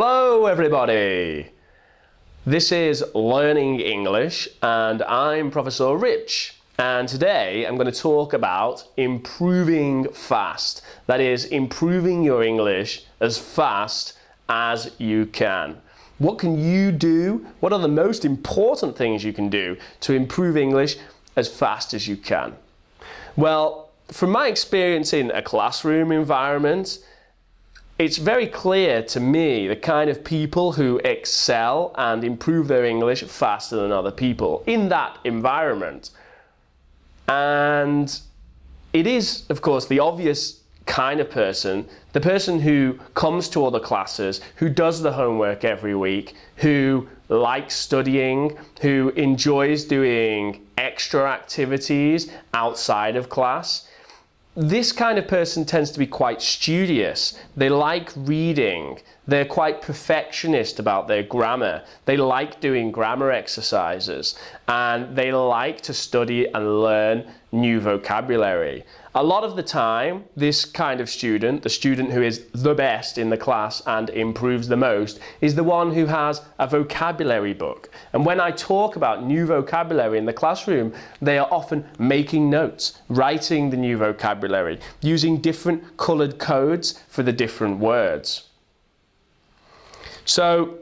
Hello everybody! This is Learning English and I'm Professor Rich, and today I'm going to talk about improving fast. That is, improving your English as fast as you can. What can you do? What are the most important things you can do to improve English as fast as you can? Well, from my experience in a classroom environment, it's very clear to me the kind of people who excel and improve their English faster than other people in that environment. And it is, of course, the obvious kind of person, the person who comes to all the classes, who does the homework every week, who likes studying, who enjoys doing extra activities outside of class. This kind of person tends to be quite studious. They like reading. They're quite perfectionist about their grammar. They like doing grammar exercises and they like to study and learn new vocabulary. A lot of the time, this kind of student, the student who is the best in the class and improves the most, is the one who has a vocabulary book. And when I talk about new vocabulary in the classroom, they are often making notes, writing the new vocabulary, using different colored codes for the different words. So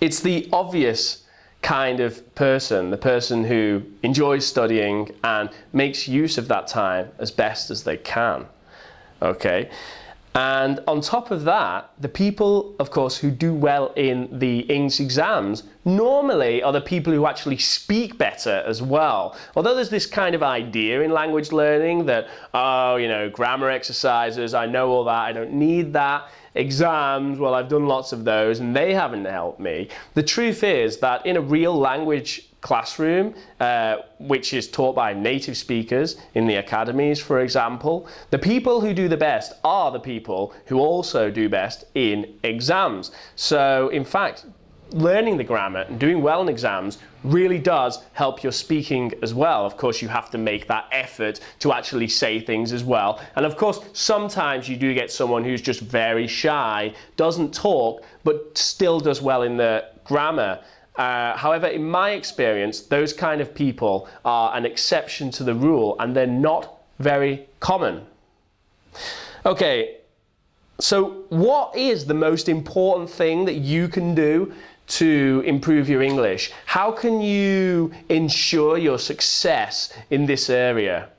it's the obvious kind of person, the person who enjoys studying and makes use of that time as best as they can. Okay? And on top of that, the people, of course, who do well in the English exams normally are the people who actually speak better as well. Although there's this kind of idea in language learning that, grammar exercises, I know all that, I don't need that. Exams, well, I've done lots of those and they haven't helped me. The truth is that in a real language classroom, which is taught by native speakers in the academies, for example, the people who do the best are the people who also do best in exams. So, in fact, learning the grammar and doing well in exams really does help your speaking as well. Of course, you have to make that effort to actually say things as well. And of course, sometimes you do get someone who's just very shy, doesn't talk, but still does well in the grammar. However, in my experience, those kind of people are an exception to the rule and they're not very common. Okay, so what is the most important thing that you can do to improve your English? How can you ensure your success in this area?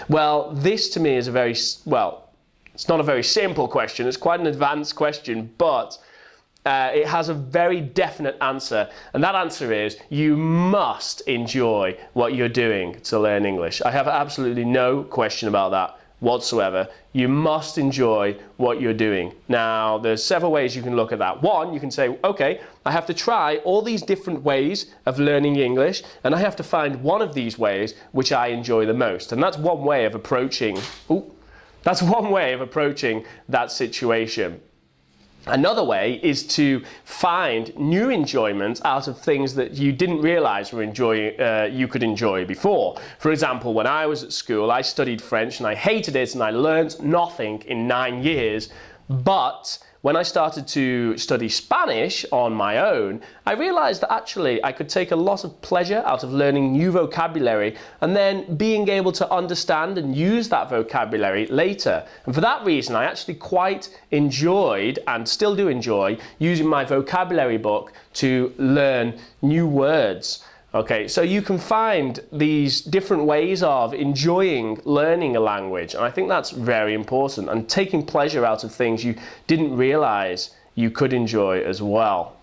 Well, this to me is it's not a very simple question, it's quite an advanced question, but it has a very definite answer, and that answer is you must enjoy what you're doing to learn English. I have absolutely no question about that whatsoever. You must enjoy what you're doing. Now, there's several ways you can look at that. One, you can say, okay, I have to try all these different ways of learning English, and I have to find one of these ways which I enjoy the most. And that's one way of approaching, that situation. Another way is to find new enjoyment out of things that you didn't realize you could enjoy before. For example, when I was at school, I studied French and I hated it and I learned nothing in 9 years. But when I started to study Spanish on my own, I realized that actually I could take a lot of pleasure out of learning new vocabulary and then being able to understand and use that vocabulary later. And for that reason, I actually quite enjoyed and still do enjoy using my vocabulary book to learn new words. Okay, so you can find these different ways of enjoying learning a language, and I think that's very important, and taking pleasure out of things you didn't realize you could enjoy as well.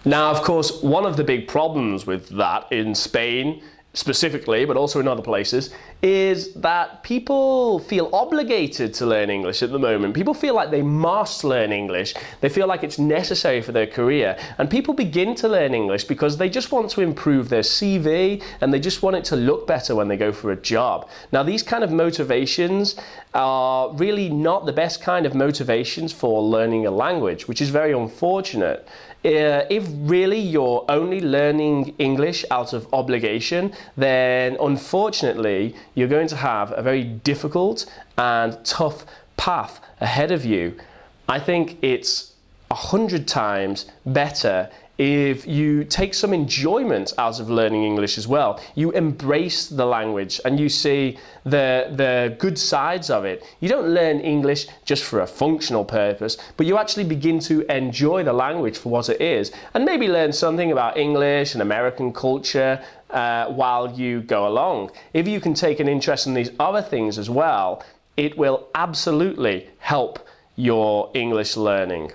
Now, of course, one of the big problems with that in Spain specifically, but also in other places, is that people feel obligated to learn English at the moment. People feel like they must learn English. They feel like it's necessary for their career. And people begin to learn English because they just want to improve their CV and they just want it to look better when they go for a job. Now, these kind of motivations are really not the best kind of motivations for learning a language, which is very unfortunate. If really you're only learning English out of obligation, then unfortunately you're going to have a very difficult and tough path ahead of you. I think it's 100 times better if you take some enjoyment out of learning English as well. You embrace the language and you see the good sides of it. You don't learn English just for a functional purpose, but you actually begin to enjoy the language for what it is, and maybe learn something about English and American culture while you go along. If you can take an interest in these other things as well, it will absolutely help your English learning.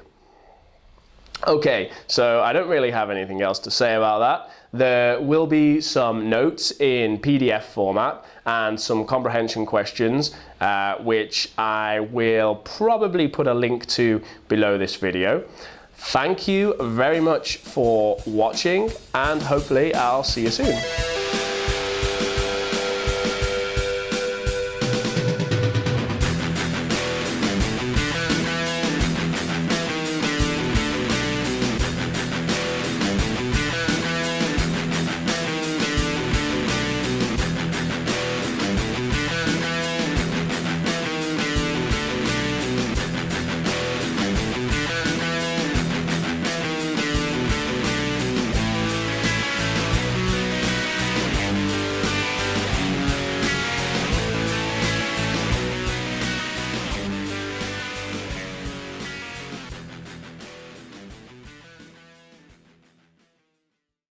Okay, so I don't really have anything else to say about that. There will be some notes in PDF format and some comprehension questions, which I will probably put a link to below this video. Thank you very much for watching, and hopefully I'll see you soon.